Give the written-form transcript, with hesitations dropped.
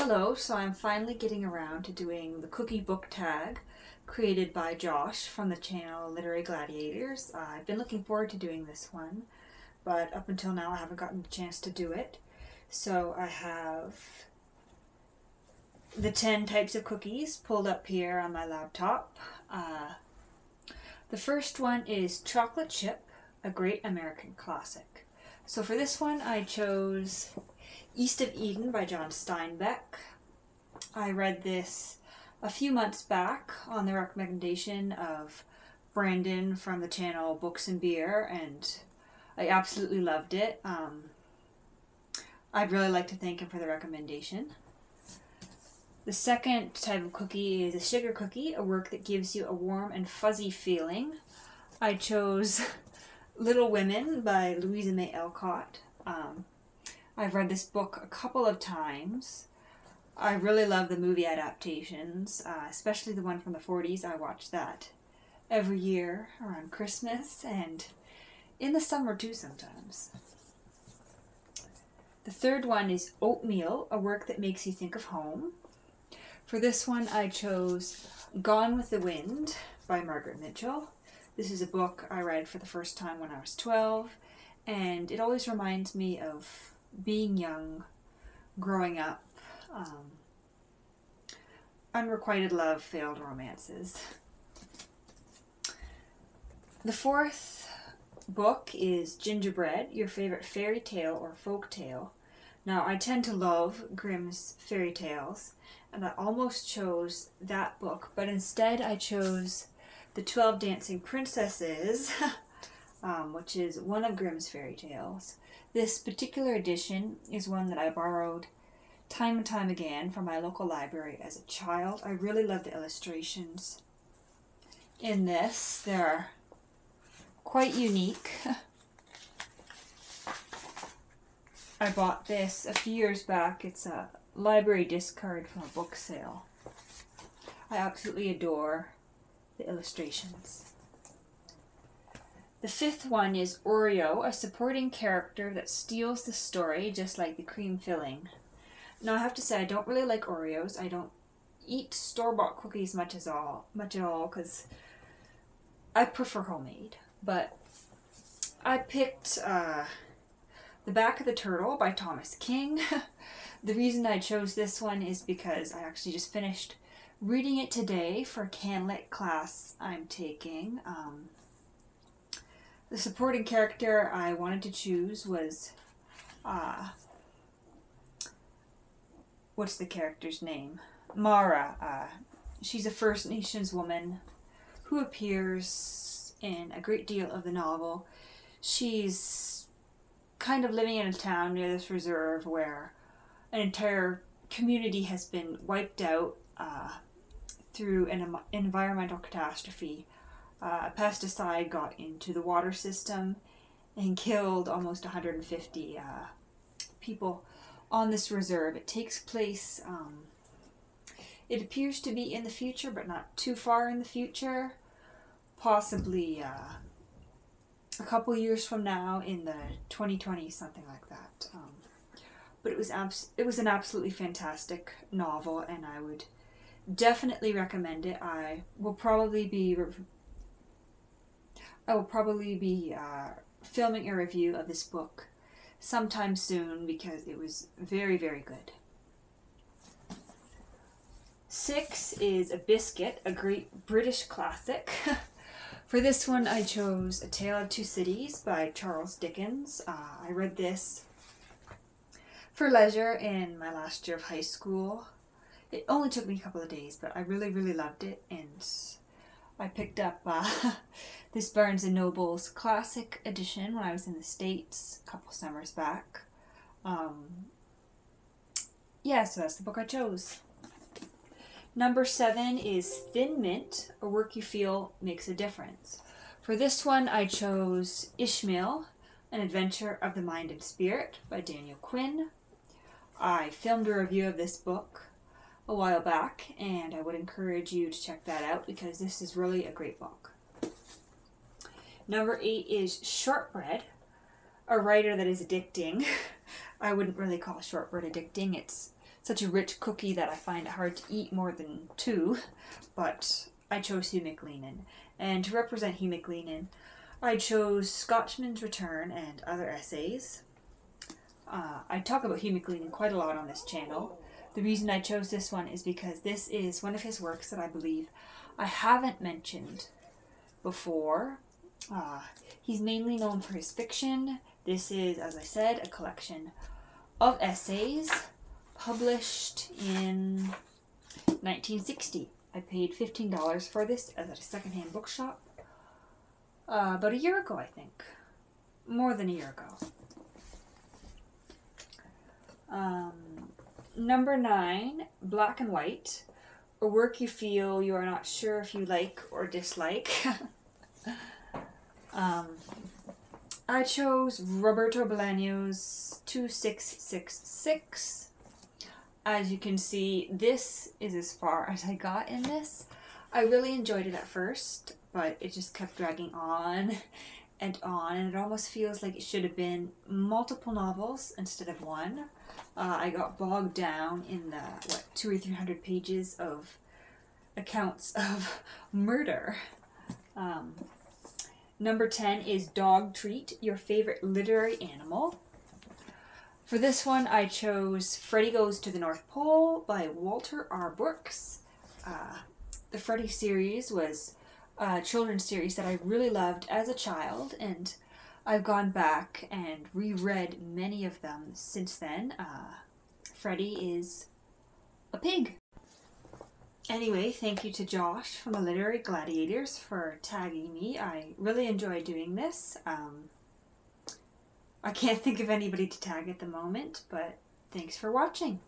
Hello, so I'm finally getting around to doing the cookie book tag created by Josh from the channel Literary Gladiators. I've been looking forward to doing this one, but up until now I haven't gotten the chance to do it. So I have the 10 types of cookies pulled up here on my laptop. The first one is Chocolate Chip, a great American classic. So for this one I chose East of Eden by John Steinbeck. I read this a few months back on the recommendation of Brandon from the channel Books and Beer, and I absolutely loved it. I'd really like to thank him for the recommendation. The second type of cookie is a sugar cookie, a work that gives you a warm and fuzzy feeling. I chose Little Women by Louisa May Alcott. I've read this book a couple of times. I really love the movie adaptations, especially the one from the 40s. I watch that every year around Christmas and in the summer too sometimes. The third one is Oatmeal, a work that makes you think of home. For this one I chose Gone with the Wind by Margaret Mitchell. This is a book I read for the first time when I was 12, and it always reminds me of being young, growing up, unrequited love, failed romances. The fourth book is Gingerbread, Your Favorite Fairy Tale or Folk Tale. Now, I tend to love Grimm's fairy tales, and I almost chose that book, but instead I chose The 12 Dancing Princesses, which is one of Grimm's fairy tales. This particular edition is one that I borrowed time and time again from my local library as a child. I really love the illustrations in this. They're quite unique. I bought this a few years back. It's a library discard from a book sale. I absolutely adore the illustrations. The fifth one is Oreo, a supporting character that steals the story just like the cream filling. Now I have to say I don't really like Oreos. I don't eat store-bought cookies much at all because I prefer homemade. But I picked The Back of the Turtle by Thomas King. The reason I chose this one is because I actually just finished reading it today for a CanLit class I'm taking. The supporting character I wanted to choose was, what's the character's name? Mara. She's a First Nations woman who appears in a great deal of the novel. She's kind of living in a town near this reserve where an entire community has been wiped out through an environmental catastrophe. A pesticide got into the water system and killed almost 150 people on this reserve. It takes place, it appears to be in the future, but not too far in the future. Possibly a couple years from now, in the 2020s, something like that. But it was an absolutely fantastic novel, and I would definitely recommend it. I will probably be filming a review of this book sometime soon because it was very, very good. 6 is A Biscuit, a great British classic. For this one I chose A Tale of Two Cities by Charles Dickens. I read this for leisure in my last year of high school. It only took me a couple of days, but I really, really loved it, and I picked up this Barnes & Noble's classic edition when I was in the States a couple summers back. Yeah, so that's the book I chose. Number 7 is Thin Mint, a work you feel makes a difference. For this one I chose Ishmael, An Adventure of the Mind and Spirit by Daniel Quinn. I filmed a review of this book a while back, and I would encourage you to check that out because this is really a great book. Number 8 is Shortbread, a writer that is addicting. I wouldn't really call Shortbread addicting. It's such a rich cookie that I find it hard to eat more than two, but I chose Hugh MacLean. And to represent Hugh MacLean, I chose Scotchman's Return and Other Essays. I talk about Hugh MacLean quite a lot on this channel. The reason I chose this one is because this is one of his works that I believe I haven't mentioned before. He's mainly known for his fiction. This is, as I said, a collection of essays published in 1960. I paid $15 for this at a secondhand bookshop about a year ago, I think. More than a year ago. Number 9, Black and White, a work you feel you are not sure if you like or dislike. I chose Roberto Bolaño's 2666. As you can see, this is as far as I got in this. I really enjoyed it at first, but it just kept dragging on, and it almost feels like it should have been multiple novels instead of one. I got bogged down in the, 200 or 300 pages of accounts of murder. Number 10 is Dog Treat, Your Favorite Literary Animal. For this one, I chose Freddie Goes to the North Pole by Walter R. Brooks. The Freddie series was a children's series that I really loved as a child, and I've gone back and reread many of them since then. Freddie is a pig. Anyway, thank you to Josh from the Literary Gladiators for tagging me. I really enjoy doing this. I can't think of anybody to tag at the moment, but thanks for watching.